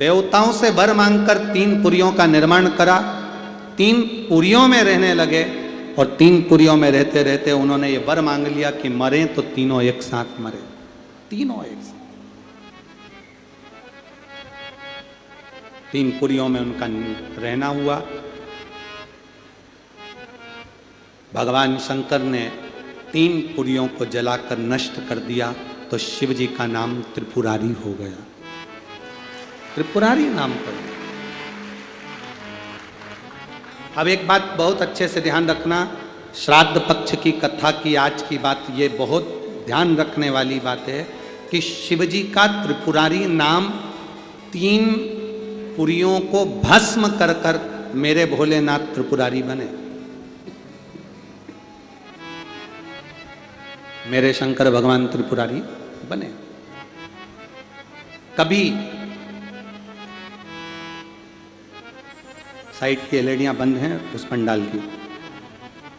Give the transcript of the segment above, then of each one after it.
देवताओं से वर मांगकर 3 पुरियों का निर्माण करा, 3 पुरियों में रहने लगे और 3 पुरियों में रहते रहते उन्होंने ये वर मांग लिया कि मरे तो तीनों एक साथ मरे, तीनों एक साथ। 3 पुरियों में उनका रहना हुआ। भगवान शंकर ने 3 पुरियों को जलाकर नष्ट कर दिया तो शिव जी का नाम त्रिपुरारी हो गया, त्रिपुरारी नाम पड़ गया। अब एक बात बहुत अच्छे से ध्यान रखना, श्राद्ध पक्ष की कथा की आज की बात, ये बहुत ध्यान रखने वाली बात है कि शिवजी का त्रिपुरारी नाम 3 पुरियों को भस्म कर कर मेरे भोलेनाथ त्रिपुरारी बने, मेरे शंकर भगवान त्रिपुरारी बने। कभी साइड की एलईडियां बंद हैं उस पंडाल की,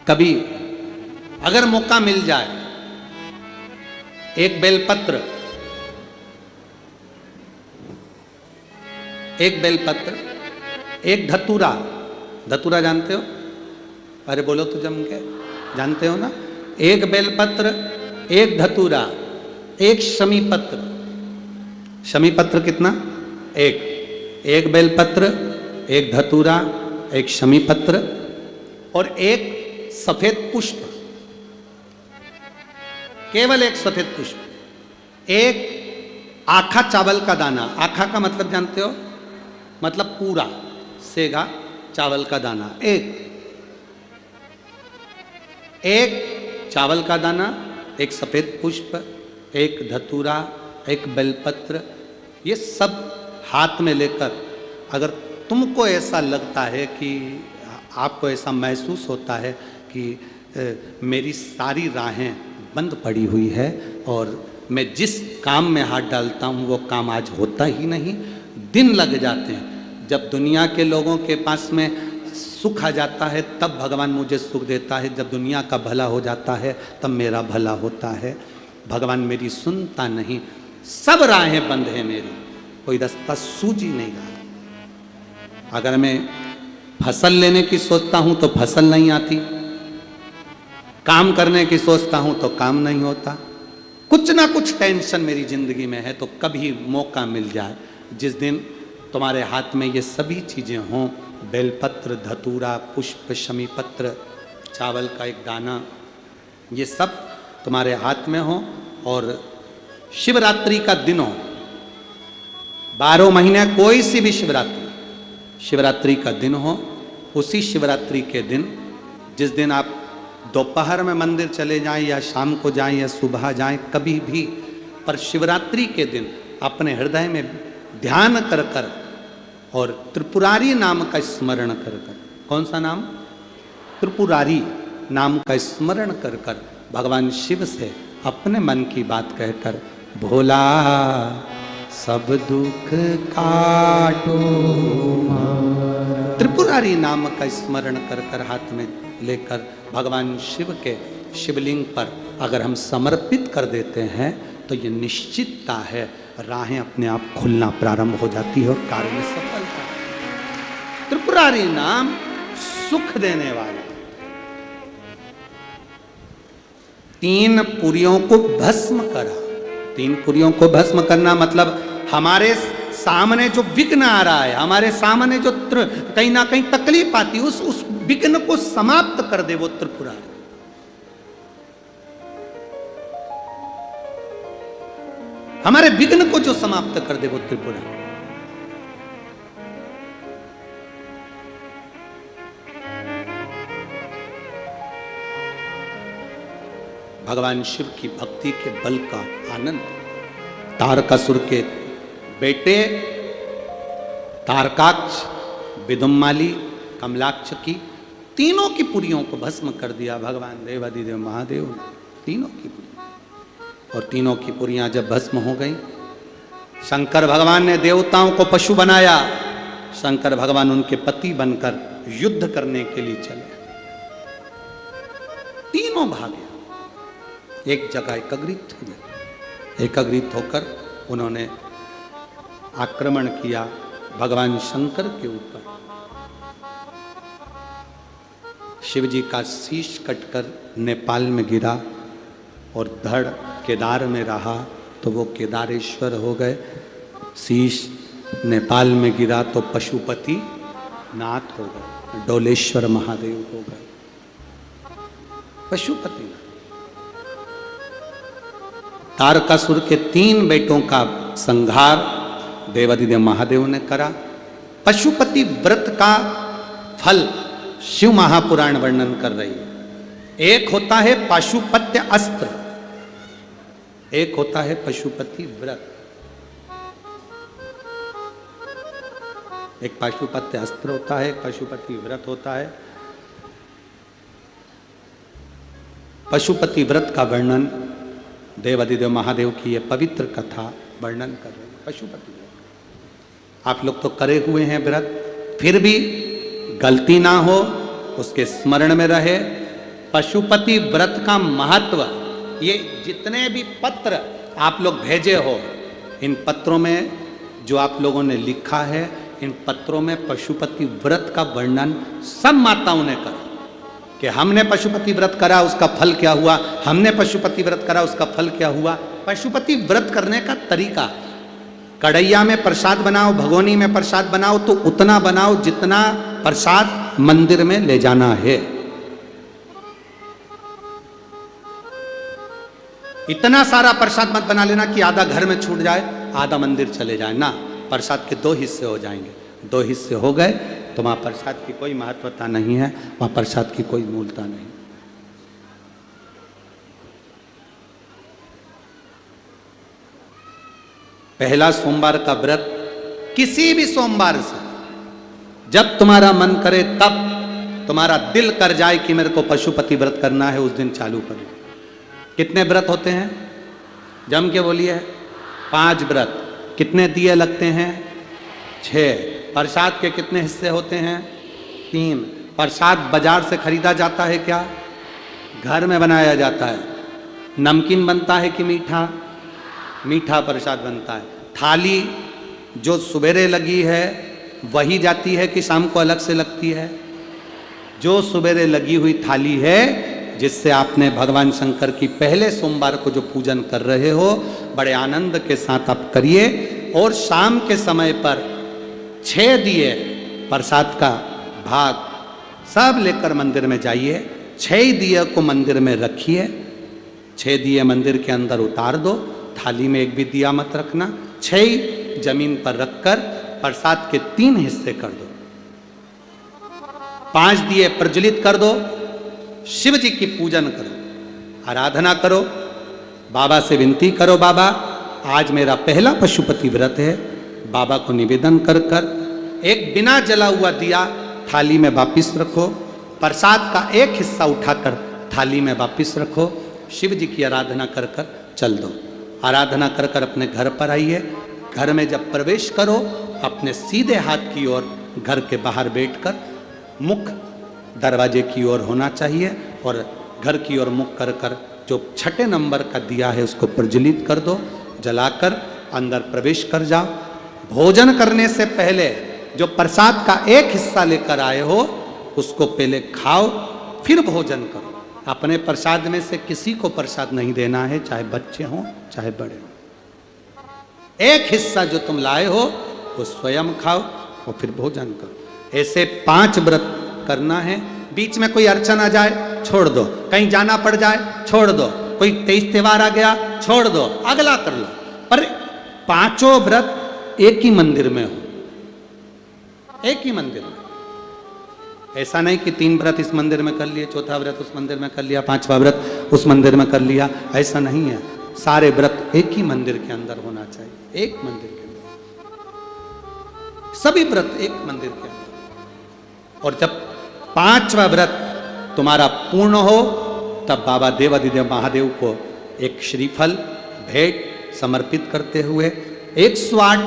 कभी अगर मौका मिल जाए, एक बेलपत्र, एक धतूरा, धतूरा जानते हो? अरे बोलो तो जम के, जानते हो ना? एक बेलपत्र, एक धतूरा, एक शमीपत्र। शमीपत्र कितना? एक बेलपत्र, एक धतूरा, एक शमीपत्र और एक सफेद पुष्प, केवल एक सफेद पुष्प, एक आखा चावल का दाना। आखा का मतलब जानते हो? मतलब पूरा सेगा चावल का दाना। एक चावल का दाना, एक सफेद पुष्प, एक धतूरा, एक बेलपत्र, ये सब हाथ में लेकर, अगर तुमको ऐसा लगता है कि आपको ऐसा महसूस होता है कि मेरी सारी राहें बंद पड़ी हुई है और मैं जिस काम में हाथ डालता हूँ वो काम आज होता ही नहीं, दिन लग जाते हैं। जब दुनिया के लोगों के पास में सुख आ जाता है तब भगवान मुझे सुख देता है, जब दुनिया का भला हो जाता है तब मेरा भला होता है। भगवान मेरी सुनता नहीं, सब राहें बंद हैं मेरी, कोई रास्ता सूझ ही नहीं रहा। अगर मैं फसल लेने की सोचता हूं तो फसल नहीं आती, काम करने की सोचता हूं तो काम नहीं होता, कुछ ना कुछ टेंशन मेरी जिंदगी में है। तो कभी मौका मिल जाए जिस दिन तुम्हारे हाथ में ये सभी चीजें हों, बेलपत्र, धतूरा, पुष्प, शमीपत्र, चावल का एक दाना, ये सब तुम्हारे हाथ में हो और शिवरात्रि का दिन हो, 12 महीने कोई सी भी शिवरात्रि का दिन हो, उसी शिवरात्रि के दिन, जिस दिन आप दोपहर में मंदिर चले जाएं या शाम को जाएं या सुबह जाएं, कभी भी, पर शिवरात्रि के दिन अपने हृदय में ध्यान कर कर और त्रिपुरारी नाम का स्मरण कर कर, कौन सा नाम? त्रिपुरारी नाम का स्मरण कर कर भगवान शिव से अपने मन की बात कहकर, भोला सब दुख काटो, त्रिपुरारी नाम का स्मरण कर कर हाथ में लेकर भगवान शिव के शिवलिंग पर अगर हम समर्पित कर देते हैं तो ये निश्चितता है राहें अपने आप खुलना प्रारंभ हो जाती है और कार्य में सफलता। त्रिपुरारी नाम सुख देने वाला। 3 पुरियों को भस्म करा। 3 पुरियों को भस्म करना मतलब हमारे सामने जो विघ्न आ रहा है, हमारे सामने जो कहीं ना कहीं तकलीफ आती है, उस विघ्न को समाप्त कर दे वो त्रिपुरारी। हमारे विघ्न को जो समाप्त कर दे वो त्रिपुरारी। भगवान शिव की भक्ति के बल का आनंद तारकासुर के बेटे तारकाक्ष, विदुम्माली, कमलाक्ष की तीनों की पुरियों को भस्म कर दिया भगवान देवादिदेव महादेव ने, तीनों की पुरियां। और तीनों की पुरियां जब भस्म हो गई, शंकर भगवान ने देवताओं को पशु बनाया। शंकर भगवान उनके पति बनकर युद्ध करने के लिए चले। तीनों भागे, एक जगह एकत्रित हुए। एकत्रित होकर उन्होंने आक्रमण किया भगवान शंकर के ऊपर शिव जी का शीश कटकर नेपाल में गिरा और धड़ केदार में रहा तो वो केदारेश्वर हो गए। शीश नेपाल में गिरा तो पशुपति नाथ हो गए, डोलेश्वर महादेव हो गए, पशुपति नाथ। तारकासुर के 3 बेटों का संहार देवादिदेव महादेव ने करा। पशुपति व्रत का फल शिव महापुराण वर्णन कर रही है। एक होता है पाशुपत्य अस्त्र, एक होता है पशुपति व्रत। एक पाशुपत्य अस्त्र होता है, एक पशुपति व्रत होता है। पशुपति व्रत का वर्णन देवादिदेव महादेव की यह पवित्र कथा वर्णन कर रहे हैं। पशुपति व्रत आप लोग तो करे हुए हैं व्रत, फिर भी गलती ना हो, उसके स्मरण में रहे। पशुपति व्रत का महत्व, ये जितने भी पत्र आप लोग भेजे हो, इन पत्रों में जो आप लोगों ने लिखा है, इन पत्रों में पशुपति व्रत का वर्णन सब माताओं ने करा कि हमने पशुपति व्रत करा उसका फल क्या हुआ, हमने पशुपति व्रत करा उसका फल क्या हुआ। पशुपति व्रत करने का तरीका, कढ़ैया में प्रसाद बनाओ, भगोनी में प्रसाद बनाओ तो उतना बनाओ जितना प्रसाद मंदिर में ले जाना है। इतना सारा प्रसाद मत बना लेना कि आधा घर में छूट जाए, आधा मंदिर चले जाए ना। प्रसाद के 2 हिस्से हो जाएंगे, 2 हिस्से हो गए तो वहां प्रसाद की कोई महत्वता नहीं है, वहां प्रसाद की कोई मूलता नहीं। पहला सोमवार का व्रत किसी भी सोमवार से जब तुम्हारा मन करे, तब तुम्हारा दिल कर जाए कि मेरे को पशुपति व्रत करना है, उस दिन चालू करो। कितने व्रत होते हैं? जम के बोलिए। 5 व्रत। कितने दिए लगते हैं? 6। प्रसाद के कितने हिस्से होते हैं? 3। प्रसाद बाजार से खरीदा जाता है क्या? घर में बनाया जाता है। नमकीन बनता है कि मीठा? मीठा प्रसाद बनता है। थाली जो सुबेरे लगी है वही जाती है कि शाम को अलग से लगती है? जो सुबेरे लगी हुई थाली है, जिससे आपने भगवान शंकर की पहले सोमवार को जो पूजन कर रहे हो, बड़े आनंद के साथ आप करिए। और शाम के समय पर 6 दिए प्रसाद का भाग सब लेकर मंदिर में जाइए। 6 दिए को मंदिर में रखिए। 6 दिए मंदिर के अंदर उतार दो, थाली में एक भी दिया मत रखना। 6 जमीन पर रखकर प्रसाद के 3 हिस्से कर दो। 5 दिए प्रज्वलित कर दो। शिव जी की पूजन करो, आराधना करो, बाबा से विनती करो, बाबा आज मेरा पहला पशुपति व्रत है। बाबा को निवेदन कर कर एक बिना जला हुआ दिया थाली में वापिस रखो। प्रसाद का एक हिस्सा उठाकर थाली में वापिस रखो। शिव जी की आराधना कर कर चल दो। आराधना कर कर अपने घर पर आइए। घर में जब प्रवेश करो, अपने सीधे हाथ की ओर घर के बाहर बैठकर मुख दरवाजे की ओर होना चाहिए और घर की ओर मुख कर कर जो 6 नंबर का दिया है उसको प्रज्वलित कर दो। जलाकर अंदर प्रवेश कर जाओ। भोजन करने से पहले जो प्रसाद का एक हिस्सा लेकर आए हो उसको पहले खाओ, फिर भोजन करो। अपने प्रसाद में से किसी को प्रसाद नहीं देना है, चाहे बच्चे हों चाहे बड़े हों। एक हिस्सा जो तुम लाए हो वो स्वयं खाओ और फिर भोजन करो। ऐसे 5 व्रत करना है। बीच में कोई अड़चन आ जाए छोड़ दो, कहीं जाना पड़ जाए छोड़ दो, कोई तेज त्योहार आ गया छोड़ दो, अगला कर लो। पर 5 व्रत एक ही मंदिर में हो, एक ही मंदिर में। ऐसा नहीं कि 3 व्रत इस मंदिर में कर लिए, 4था व्रत उस मंदिर में कर लिया, 5वां व्रत उस मंदिर में कर लिया, ऐसा नहीं है। सारे व्रत एक ही मंदिर के अंदर होना चाहिए, एक मंदिर के अंदर, सभी व्रत एक मंदिर के अंदर। और जब 5वां व्रत तुम्हारा पूर्ण हो तब बाबा देवादिदेव महादेव को एक श्रीफल भेंट समर्पित करते हुए 108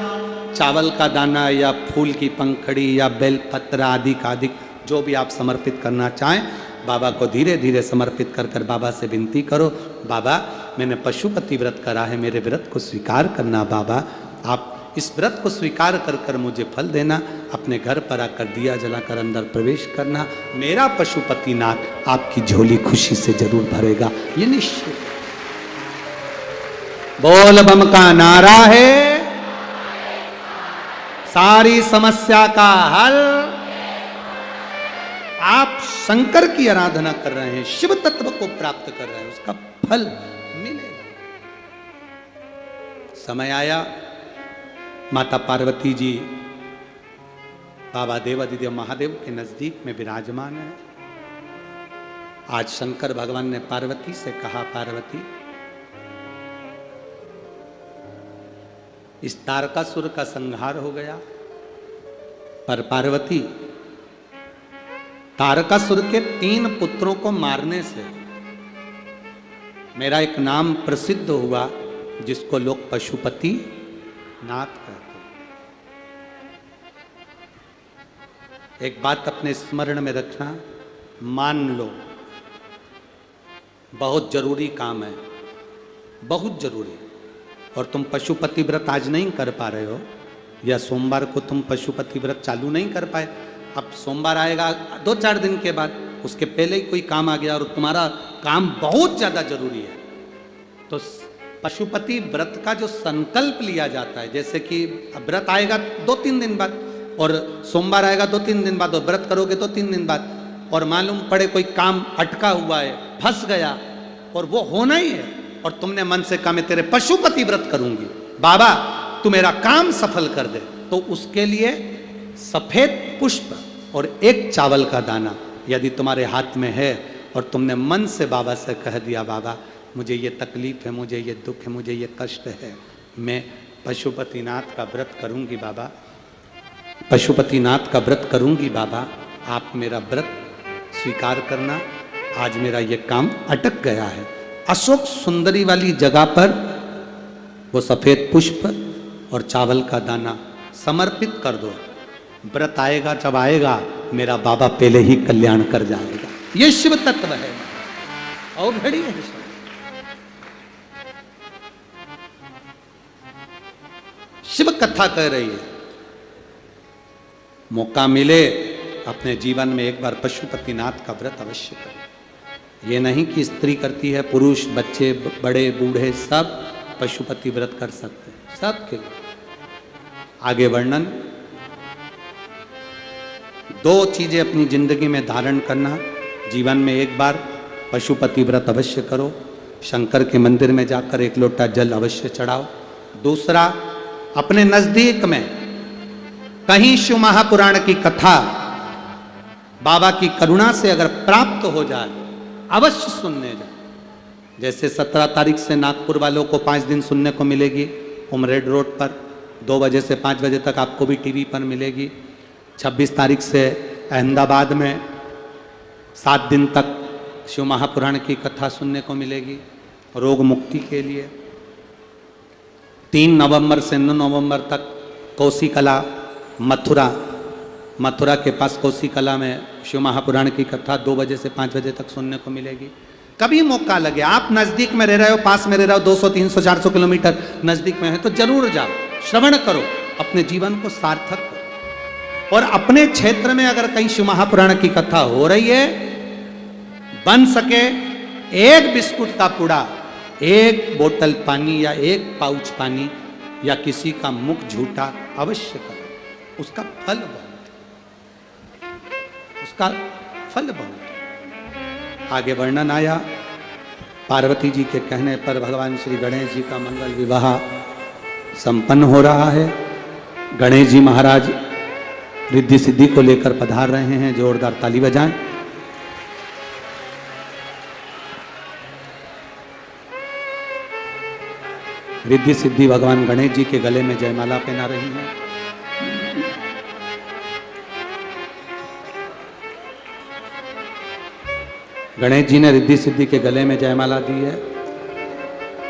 चावल का दाना या फूल की पंखड़ी या बेलपत्र आदि का आदि जो भी आप समर्पित करना चाहें, बाबा को धीरे धीरे समर्पित कर कर बाबा से विनती करो, बाबा मैंने पशुपति व्रत करा है, मेरे व्रत को स्वीकार करना बाबा। आप इस व्रत को स्वीकार कर कर मुझे फल देना, अपने घर पर आकर दिया जलाकर अंदर प्रवेश करना, मेरा पशुपतिनाथ आपकी झोली खुशी से जरूर भरेगा, ये निश्चित। बोल बम का नारा है, सारी समस्या का हल। आप शंकर की आराधना कर रहे हैं, शिव तत्व को प्राप्त कर रहे हैं, उसका फल मिलेगा। समय आया, माता पार्वती जी बाबा देवादिदेव महादेव के नजदीक में विराजमान है। आज शंकर भगवान ने पार्वती से कहा, पार्वती इस तारकासुर का संहार हो गया, पर पार्वती तारकासुर के 3 पुत्रों को मारने से मेरा एक नाम प्रसिद्ध हुआ, जिसको लोग पशुपति नाथ कहते हैं। एक बात अपने स्मरण में रखना, मान लो बहुत जरूरी काम है, बहुत जरूरी, और तुम पशुपति व्रत आज नहीं कर पा रहे हो, या सोमवार को तुम पशुपति व्रत चालू नहीं कर पाए, अब सोमवार आएगा 2-4 दिन के बाद, उसके पहले ही कोई काम आ गया और तुम्हारा काम बहुत ज्यादा जरूरी है, तो पशुपति व्रत का जो संकल्प लिया जाता है, जैसे कि व्रत आएगा 2-3 दिन बाद और सोमवार आएगा 2-3 दिन बाद और व्रत करोगे 2-3 दिन बाद, और मालूम पड़े कोई काम अटका हुआ है, फंस गया और वो होना ही है, और तुमने मन से कहा मैं तेरे पशुपति व्रत करूंगी, बाबा तू मेरा काम सफल कर दे, तो उसके लिए सफेद पुष्प और 1 चावल का दाना यदि तुम्हारे हाथ में है और तुमने मन से बाबा से कह दिया, बाबा मुझे ये तकलीफ है, मुझे ये दुख है, मुझे ये कष्ट है, मैं पशुपतिनाथ का व्रत करूंगी बाबा, पशुपतिनाथ का व्रत करूंगी बाबा, आप मेरा व्रत स्वीकार करना, आज मेरा ये काम अटक गया है। अशोक सुंदरी वाली जगह पर वो सफेद पुष्प और चावल का दाना समर्पित कर दो, व्रत आएगा जब आएगा मेरा बाबा पहले ही कल्याण कर जाएगा, ये शिव तत्व है। और घड़ी है, शिव कथा कह रही है, मौका मिले अपने जीवन में एक बार पशुपतिनाथ का व्रत अवश्य करें। ये नहीं कि स्त्री करती है, पुरुष, बच्चे, बड़े बूढ़े सब पशुपति व्रत कर सकते हैं, सबके लिए। आगे वर्णन, 2 चीजें अपनी जिंदगी में धारण करना, जीवन में एक बार पशुपति व्रत अवश्य करो, शंकर के मंदिर में जाकर 1 लोटा जल अवश्य चढ़ाओ। दूसरा, अपने नजदीक में कहीं शिव महापुराण की कथा बाबा की करुणा से अगर प्राप्त हो जाए, अवश्य सुनने जाए। जैसे 17 तारीख से नागपुर वालों को 5 दिन सुनने को मिलेगी, उमरेड रोड पर 2 बजे से 5 बजे तक आपको भी टीवी पर मिलेगी। 26 तारीख से अहमदाबाद में 7 दिन तक शिव महापुराण की कथा सुनने को मिलेगी रोग मुक्ति के लिए। 3 नवंबर से 9 नवंबर तक कोसी कला मथुरा के पास कोसी कला में शिव महापुराण की कथा 2 बजे से 5 बजे तक सुनने को मिलेगी। कभी मौका लगे, आप नजदीक में रह रहे हो, पास में रह रहे हो, 200, 300, 400 किलोमीटर नजदीक में है तो जरूर जाओ, श्रवण करो, अपने जीवन को सार्थक करो। और अपने क्षेत्र में अगर कहीं शिव महापुराण की कथा हो रही है, बन सके 1 बिस्कुट का पुड़ा, 1 बोतल पानी या 1 पाउच पानी या किसी का मुख झूठा अवश्य करो, उसका फल बहुत, उसका फल बहुत। आगे वर्णन आया, पार्वती जी के कहने पर भगवान श्री गणेश जी का मंगल विवाह संपन्न हो रहा है। गणेश जी महाराज रिद्धि सिद्धि को लेकर पधार रहे हैं, जोरदार ताली बजाएं। रिद्धि सिद्धि भगवान गणेश जी के गले में जयमाला पहना रही हैं। गणेश जी ने रिद्धि सिद्धि के गले में जयमाला दी है।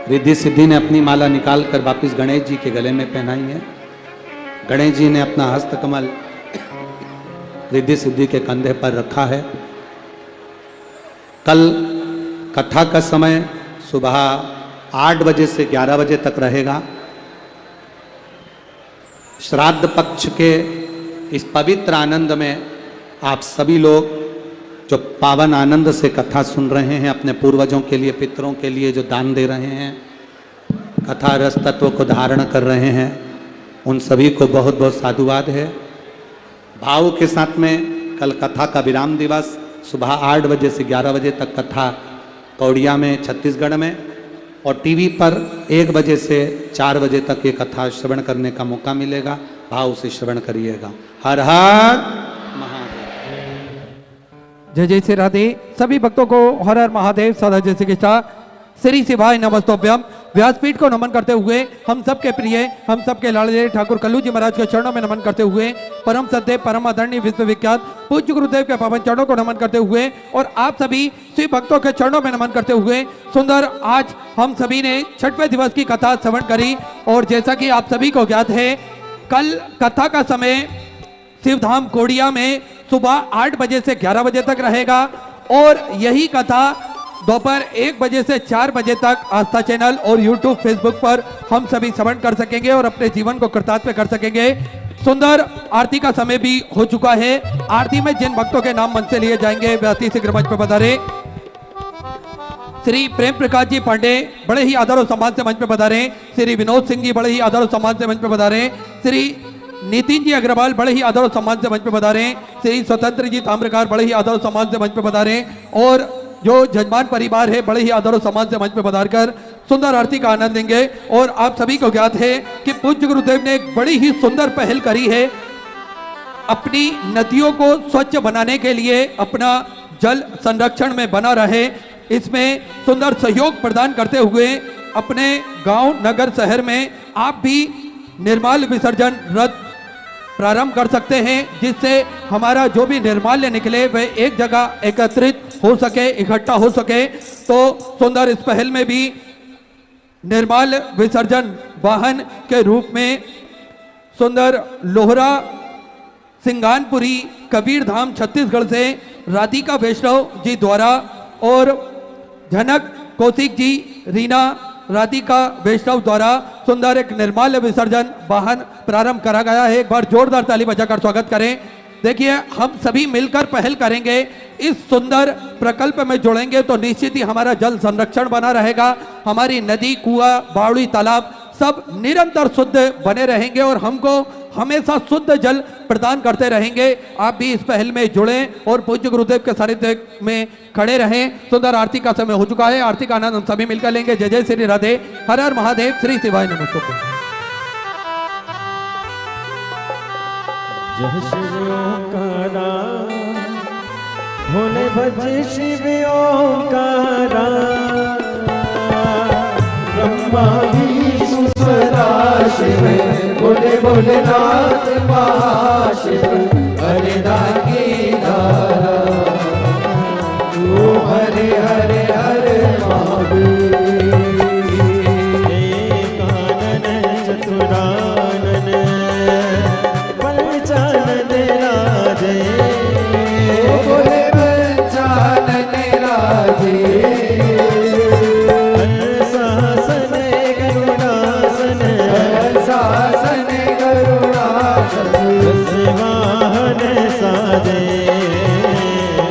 रिद्धि सिद्धि ने अपनी माला निकालकर वापिस गणेश जी के गले में पहनाई है। गणेश जी ने अपना हस्त कमल रिद्धि सिद्धि के कंधे पर रखा है। कल कथा का समय सुबह 8 बजे से 11 बजे तक रहेगा। श्राद्ध पक्ष के इस पवित्र आनंद में आप सभी लोग जो पावन आनंद से कथा सुन रहे हैं, अपने पूर्वजों के लिए, पितरों के लिए जो दान दे रहे हैं, कथा रस तत्व को धारण कर रहे हैं, उन सभी को बहुत बहुत साधुवाद है। भाव के साथ में कल कथा का विराम दिवस सुबह 8 बजे से 11 बजे तक कथा कौड़िया में छत्तीसगढ़ में, और टीवी पर 1 बजे से 4 बजे तक ये कथा श्रवण करने का मौका मिलेगा। भाव से श्रवण करिएगा। हर हर महादेव। जय जय श्री राधे। सभी भक्तों को हर हर महादेव, सदा जय श्री कृष्ण, श्री शिवाय नमस्तोभ्यम। व्यासपीठ को नमन करते हुए हम सबके प्रिय, हम सबके लाडले ठाकुर कल्लू जी महाराज के चरणों में नमन करते हुए, परम सत्य परम आदरणीय विश्वविख्यात पूज्य गुरुदेव के पावन चरणों को नमन करते हुए, और आप सभी शिव भक्तों के चरणों में नमन करते हुए, सुंदर आज हम सभी ने 6वें दिवस की कथा श्रवण करी। और जैसा कि आप सभी को ज्ञात है, कल कथा का समय शिवधाम कोड़िया में सुबह 8 बजे से 11 बजे तक रहेगा, और यही कथा दोपहर 1 बजे से 4 बजे तक आस्था चैनल और यूट्यूब फेसबुक पर हम सभी श्रवण कर सकेंगे और अपने जीवन को कृतार्थ कर सकेंगे। सुंदर आरती का समय भी हो चुका है। आरती में जिन भक्तों के नाम मन से लिए जाएंगे वे अति शीघ्र मंच पर पधारे। श्री प्रेम प्रकाश जी पांडे बड़े ही आदर और सम्मान से मंच पर पधारे। श्री विनोद सिंह जी बड़े ही आदर और सम्मान से मंच पर पधारे। श्री नितिन जी अग्रवाल बड़े ही आदर और सम्मान से मंच पर पधारे। श्री स्वतंत्र जी ताम्रकार बड़े ही आदर और सम्मान से मंच पर पधारे। और जो जजमान परिवार है बड़े ही आदर और सम्मान से मंच पर पधार कर सुंदर आरती का आनंद लेंगे। और आप सभी को ज्ञात है कि पूज्य गुरुदेव ने एक बड़ी ही सुंदर पहल करी है। अपनी नदियों को स्वच्छ बनाने के लिए, अपना जल संरक्षण में बना रहे, इसमें सुंदर सहयोग प्रदान करते हुए अपने गांव, नगर, शहर में आप भी निर्माल विसर्जन रथ प्रारंभ कर सकते हैं, जिससे हमारा जो भी निर्माल्य निकले वह एक जगह एकत्रित हो सके, इकट्ठा हो सके। तो सुंदर इस पहल में भी निर्माल विसर्जन वाहन के रूप में सुंदर लोहरा सिंगानपुरी कबीर धाम छत्तीसगढ़ से राधिका वैष्णव जी द्वारा और झनक कौशिक जी, रीना राधिका वैष्णव द्वारा सुंदर एक निर्माल्य विसर्जन वाहन प्रारंभ करा गया है। एक बार जोरदार ताली बजाकर स्वागत करें। देखिए, हम सभी मिलकर पहल करेंगे, इस सुंदर प्रकल्प में जुड़ेंगे तो निश्चित ही हमारा जल संरक्षण बना रहेगा। हमारी नदी, कुआं, बावड़ी, तालाब सब निरंतर शुद्ध बने रहेंगे और हमको हमेशा शुद्ध जल प्रदान करते रहेंगे। आप भी इस पहल में जुड़ें और पूज्य गुरुदेव के सानिध्य में खड़े रहें। सुंदर आरती का समय हो चुका है। आरती का आनंद हम सभी मिलकर लेंगे। जय जय श्री राधे। हर हर महादेव। श्री शिवाय नमस्तुभ्यं। जय शिव ओंकारा, भोले भज शिव ओंकारा, ब्रह्मा विष्णु सदाशिव, भोले भोलेनाथ महाशिव, हरे दागी धारा, ओ हरे हरे हरे महावीर। एकानन चतुरानन पंचानन राजे, भोले पंचानन राजे, शासन गरुड़ासन, शासन गरुड़ासन, वाहन साजे,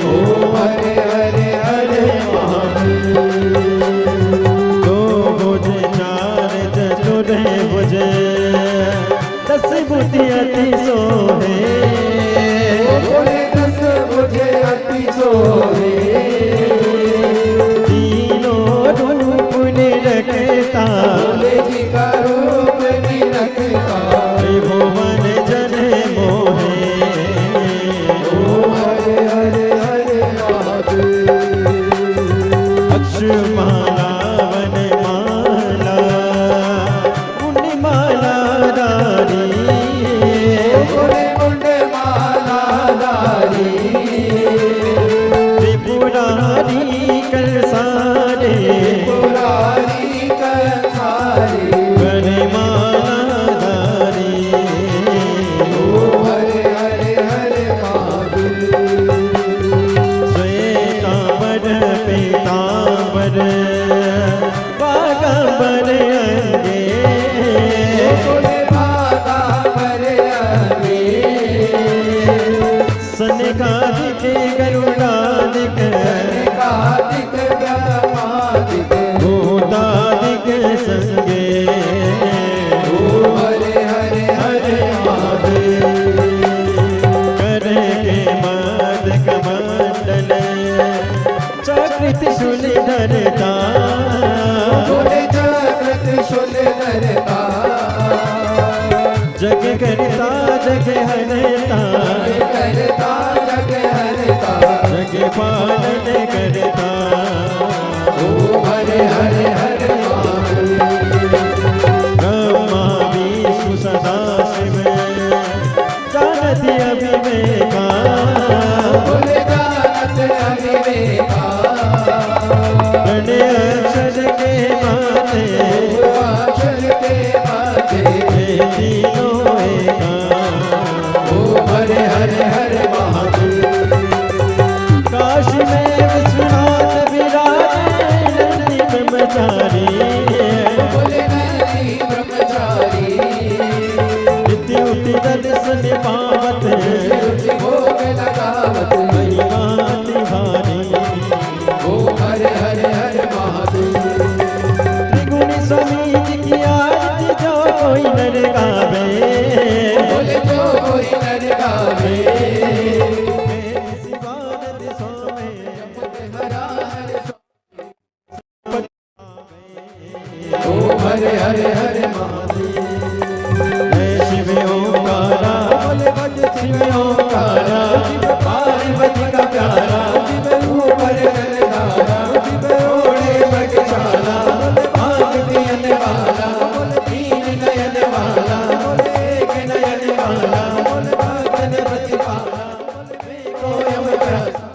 ओ हरे हरे हरे महावीर। दो भुज चार चतुर भुज, 10 बुद्धि अति सोहे, भोले 10 बुद्धि अति सोहे। तीनों रूप निरखता, भोले जी का रूप निरखता, त्रिभुवन जन मोहे, ओ हरे हरे हरे महादेव। अक्षमाला वन माला, मुनि माला दारी, भोले मुंडे माला दारी, त्रिपुरारी कलसारे, त्रिपुरारी कलसारे, वन माला दारी, ओ हरे हरे हरे महादेव। श्वेतांबर पीतांबर बागांबर अंगे, भोले बागांबर कनिकाधिक गरुडाधिक भूताधिक संगे हरे हरे हरे महादेव करके माद कमंडल चक्र त्रिशूल धरता त्रिशूल धरता जग करता जग हरता करता जग हरता जग पालन करता हरे हरे हरे ब्रह्मा विष्णु सदा शिव जानती अभिवेका जानत अविवेका गण अक्षर के माते अक्षर के माते हे तीनों एका हरे हरे हरे महादेव काशी में विश्वनाथ विराजे नंदी ब्रह्मचारी नंदी ब्रह्मचारी नित्य उति दर्शन पावत भोग लगावत महिमाति भारी हरे हरे हरे महादेव त्रिगुणी समीज की आरती जो कोई नर गावे बोले जो कोई नर गावे मेरी शिवानंद सोमे हरा हरे हरे हरे हरे महादेव जय शिव ओंकारा बोले भज शिव ओंकारा पार्वती का प्यारा ऊपर जलधारा ओढ़े बगशाला आग पियन वाला तीन नयन वाला एक नयन वाला भक्तन प्रतिपाला कोयम प्यासा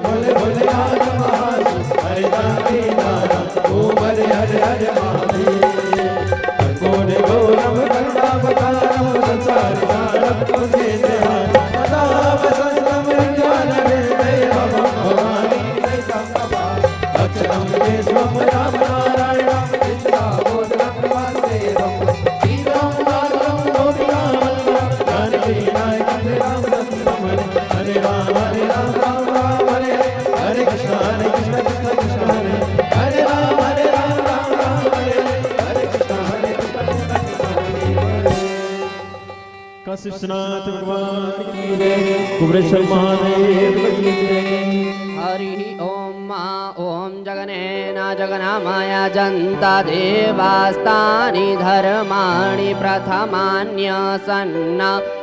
बोले बोले आज महाशिव हरे दानी दारा ओम हरे हरे हरे महादेव कोने गौरव करुणावतारम संसार सारम तुझे देवान अदाव संतम ज्ञान विवेकम भवानी सैतम कपाल अक्षरम केशवम राम नारायणम कृष्णावोदरम वासुदेवम वीरम माधवम गोपिकावल्लभम जानकी नायकम श्री राम हरे राम हरे राम राम राम हरे हरे हरे कृष्ण कृष्ण कृष्ण हरे हरे राम राम राम हरे हरे हरे कृष्ण कृष्ण काशीनाथ भगवान की जय कुबरेश्वर महादेव की जय हरि ओम मा ओम जगनेन जगन्माया जन्ता देवास्तानि धर्माणि प्रथमान्यसन्न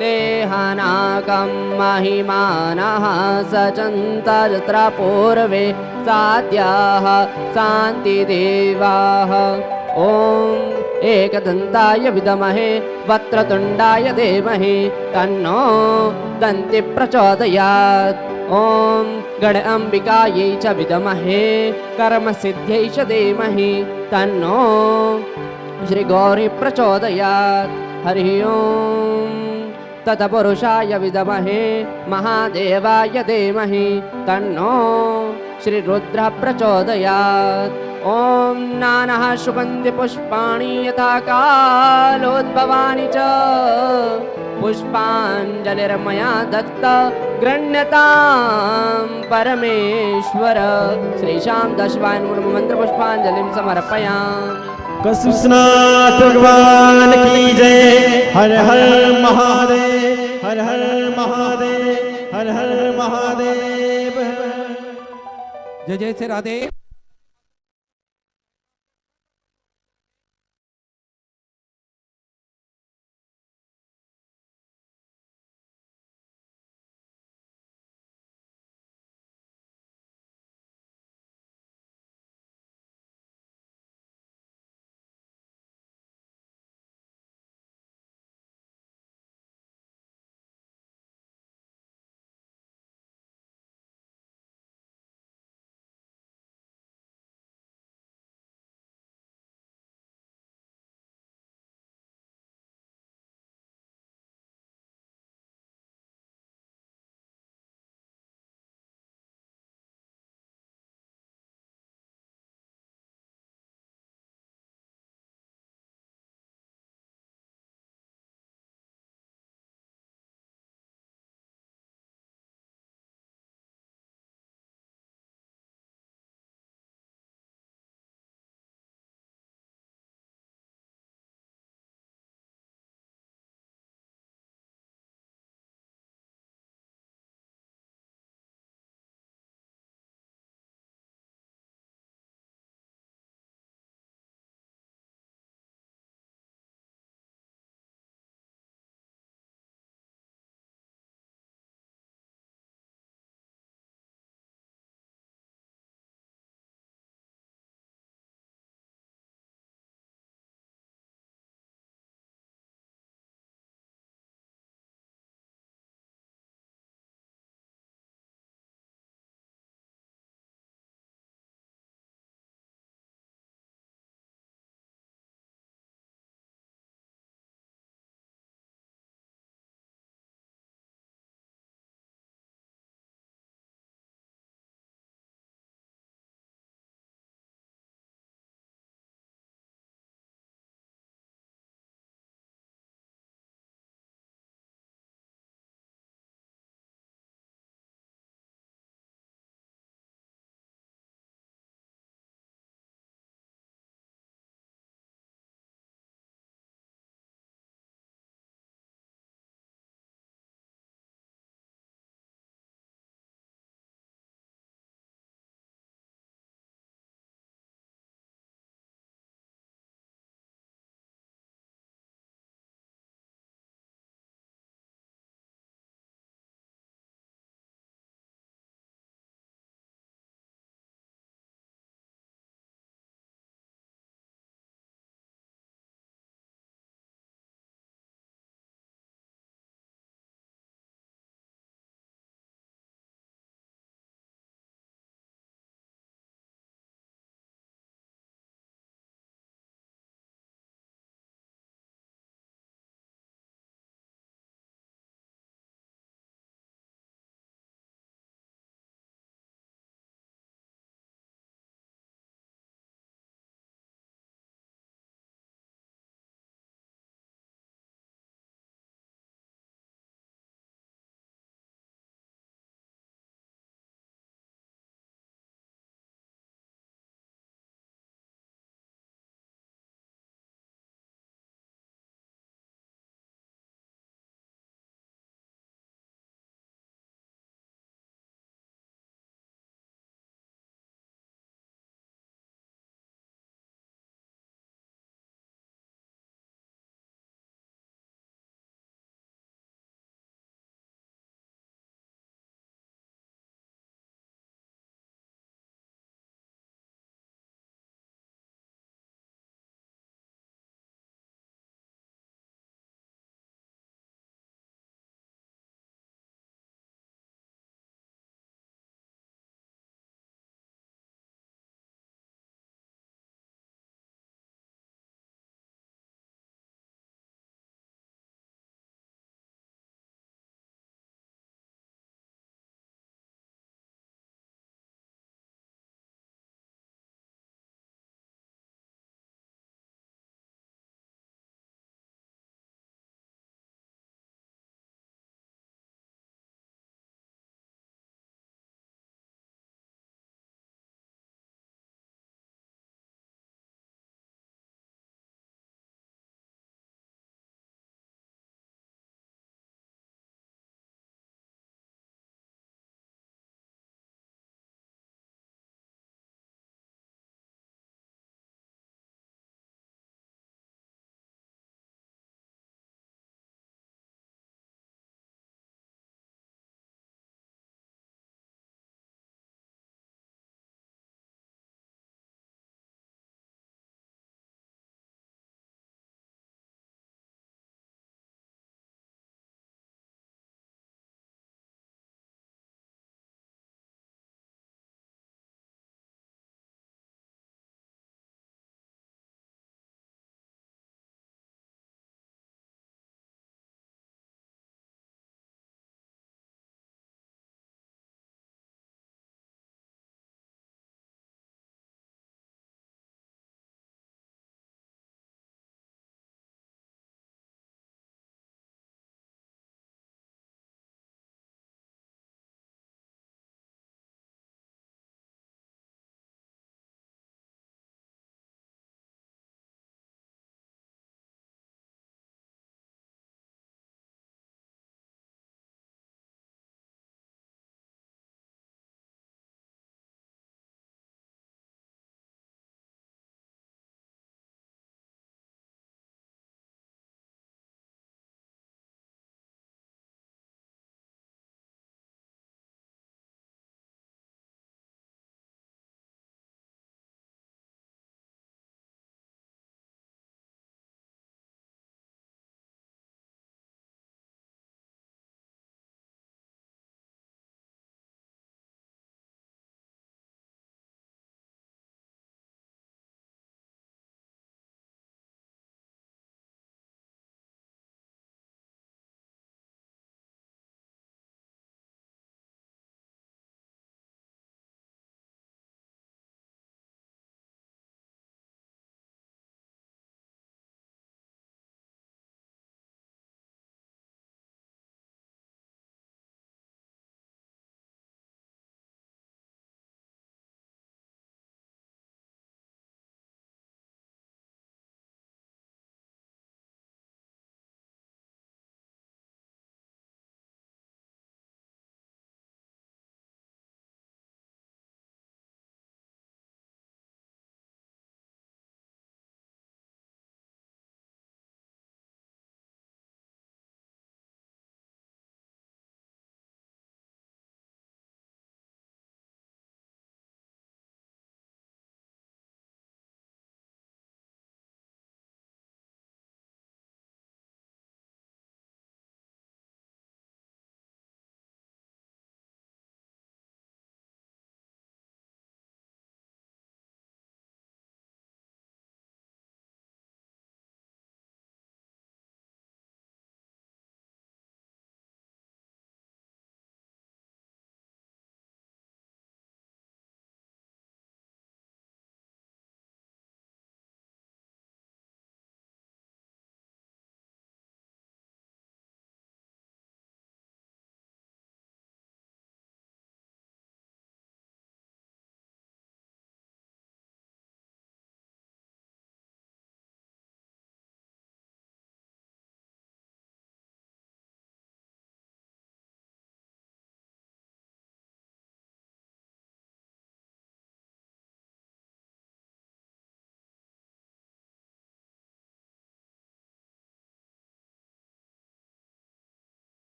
ते हनाकं महिमानः सचन्त यत्र पूर्वे साद्याः शान्तिदेवाः ॐ एकदन्ताय विद्महे वक्रतुण्डाय धीमहि तन्नो दन्ति प्रचोदयात् ॐ गण अम्बिकायै च विद्महे कर्मसिद्ध्यै च धीमहि तन्नो श्रीगौरी प्रचोदयात् हरि ओम् तत्पुरुषाय विद्महे महादेवाय धीमहि तन्नो श्रीरुद्रः प्रचोदयात् ॐ नानः सुगन्धिपुष्पाणि यथा कालोद्भवानि च पुष्पाञ्जलिर्मया दत्त गृह्णतां परमेश्वर श्रीशां दशवान् मन्त्रपुष्पाञ्जलिं समर्पयामि। काशीनाथ भगवान की जय हर हर महादेव हर हर महादेव हर हर महादेव जय जय से राधे।